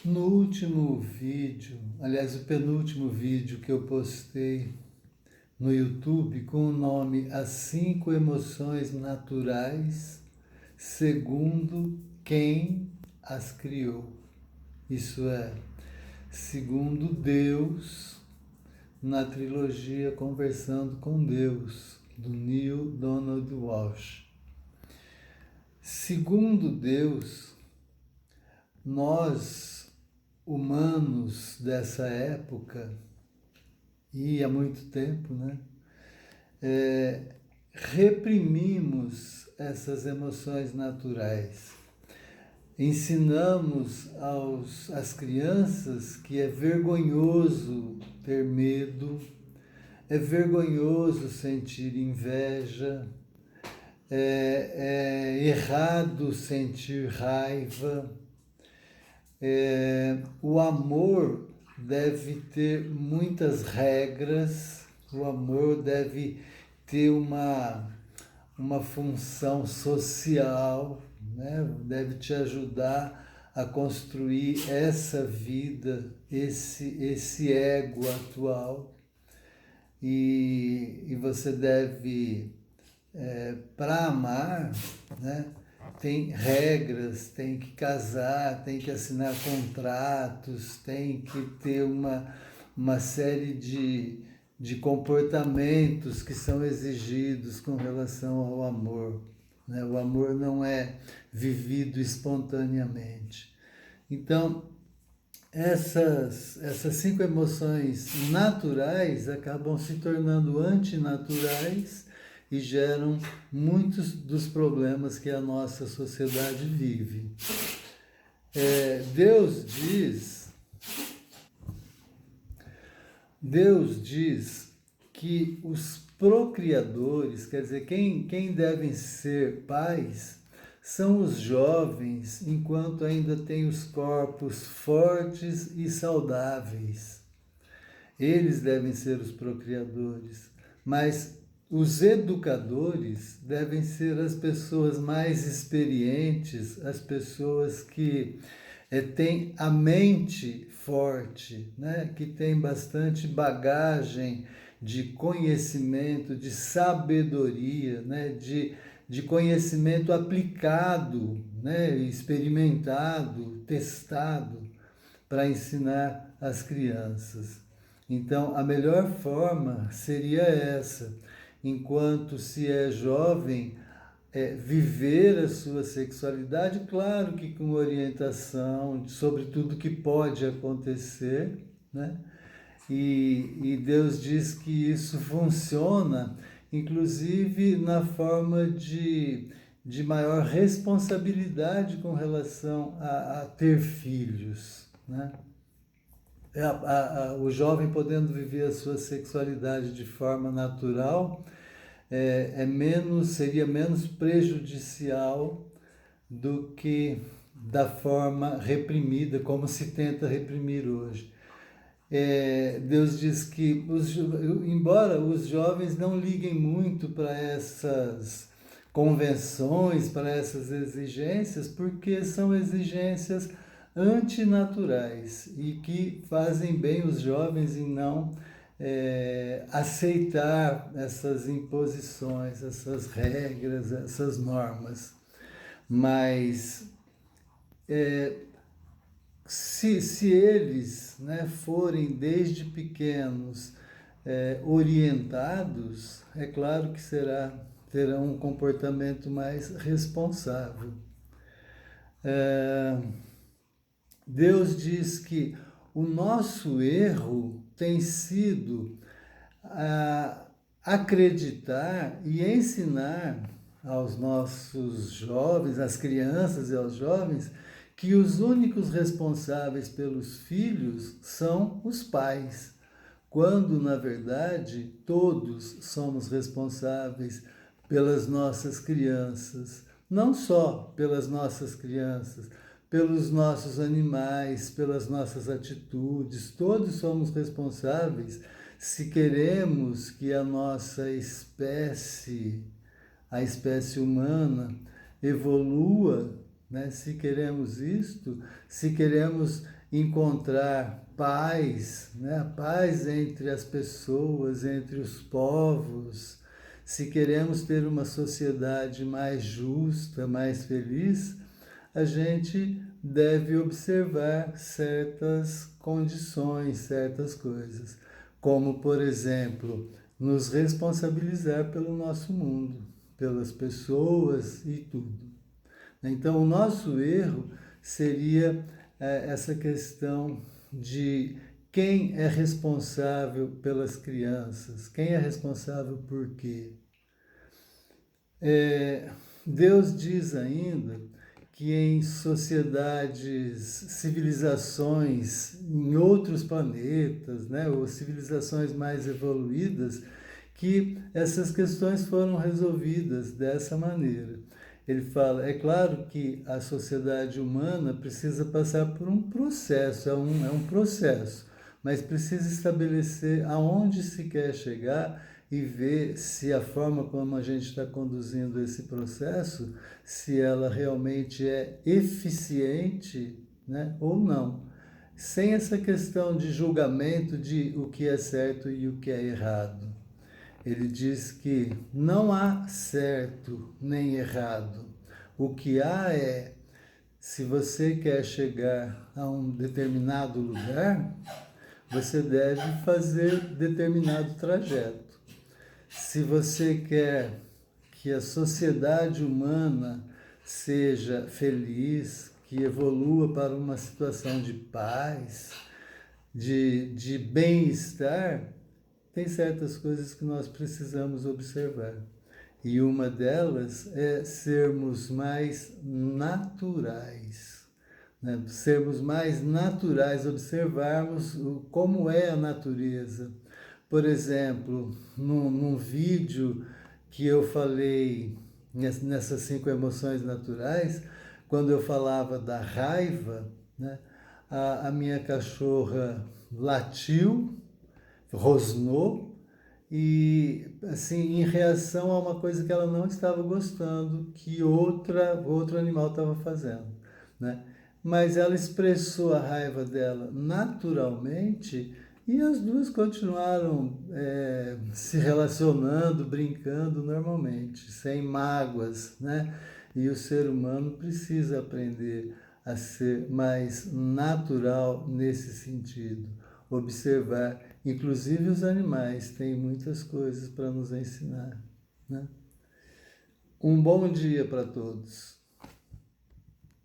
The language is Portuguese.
No último vídeo, aliás, o penúltimo vídeo que eu postei no YouTube com o nome As 5 Emoções Naturais segundo quem as criou. Isso é, segundo Deus, na trilogia Conversando com Deus, do Neil Donald Walsh. Segundo Deus, nós, humanos dessa época, e há muito tempo, né? Reprimimos essas emoções naturais. Ensinamos às crianças que é vergonhoso ter medo, é vergonhoso sentir inveja, é errado sentir raiva. O amor deve ter muitas regras, o amor deve ter uma função social, né? Deve te ajudar a construir essa vida, esse ego atual. E você deve, para amar, né? Tem regras, tem que casar, tem que assinar contratos, tem que ter uma série de comportamentos que são exigidos com relação ao amor. Né? O amor não é vivido espontaneamente. Então, essas 5 emoções naturais acabam se tornando antinaturais e geram muitos dos problemas que a nossa sociedade vive. Deus diz que os procriadores, quer dizer, quem devem ser pais, são os jovens, enquanto ainda têm os corpos fortes e saudáveis. Eles devem ser os procriadores, mas os educadores devem ser as pessoas mais experientes, as pessoas que têm a mente forte, né? Que têm bastante bagagem de conhecimento, de sabedoria, né? de conhecimento aplicado, né? Experimentado, testado, para ensinar as crianças. Então, a melhor forma seria essa. Enquanto se é jovem, viver a sua sexualidade, claro que com orientação sobre tudo que pode acontecer, né? E Deus diz que isso funciona, inclusive na forma de maior responsabilidade com relação a ter filhos, né? O jovem podendo viver a sua sexualidade de forma natural seria menos prejudicial do que da forma reprimida, como se tenta reprimir hoje. Deus diz que, embora os jovens não liguem muito para essas convenções, para essas exigências, porque são exigências antinaturais e que fazem bem os jovens em não aceitar essas imposições, essas regras, essas normas. Mas se eles, né, forem desde pequenos orientados, é claro que terão um comportamento mais responsável. Deus diz que o nosso erro tem sido acreditar e ensinar aos nossos jovens, às crianças e aos jovens, que os únicos responsáveis pelos filhos são os pais, quando, na verdade, todos somos responsáveis pelas nossas crianças, não só pelas nossas crianças, pelos nossos animais, pelas nossas atitudes, todos somos responsáveis se queremos que a nossa espécie, a espécie humana, evolua, né? Se queremos isto, se queremos encontrar paz, né? Paz entre as pessoas, entre os povos, se queremos ter uma sociedade mais justa, mais feliz, a gente deve observar certas condições, certas coisas, como, por exemplo, nos responsabilizar pelo nosso mundo, pelas pessoas e tudo. Então, o nosso erro seria essa questão de quem é responsável pelas crianças, quem é responsável por quê. Deus diz ainda que em sociedades, civilizações em outros planetas, né, ou civilizações mais evoluídas, que essas questões foram resolvidas dessa maneira. Ele fala, é claro que a sociedade humana precisa passar por um processo, é um processo, mas precisa estabelecer aonde se quer chegar e ver se a forma como a gente está conduzindo esse processo, se ela realmente é eficiente, né, ou não. Sem essa questão de julgamento de o que é certo e o que é errado. Ele diz que não há certo nem errado. O que há é, se você quer chegar a um determinado lugar, você deve fazer determinado trajeto. Se você quer que a sociedade humana seja feliz, que evolua para uma situação de paz, de bem-estar, tem certas coisas que nós precisamos observar. E uma delas é sermos mais naturais. Né? Sermos mais naturais, observarmos como é a natureza. Por exemplo, num vídeo que eu falei nessas 5 emoções naturais, quando eu falava da raiva, né, a minha cachorra latiu, rosnou, e assim, em reação a uma coisa que ela não estava gostando, que outro animal estava fazendo, né? Mas ela expressou a raiva dela naturalmente e as duas continuaram se relacionando, brincando normalmente, sem mágoas, né? E o ser humano precisa aprender a ser mais natural nesse sentido, observar. Inclusive os animais têm muitas coisas para nos ensinar, né? Um bom dia para todos.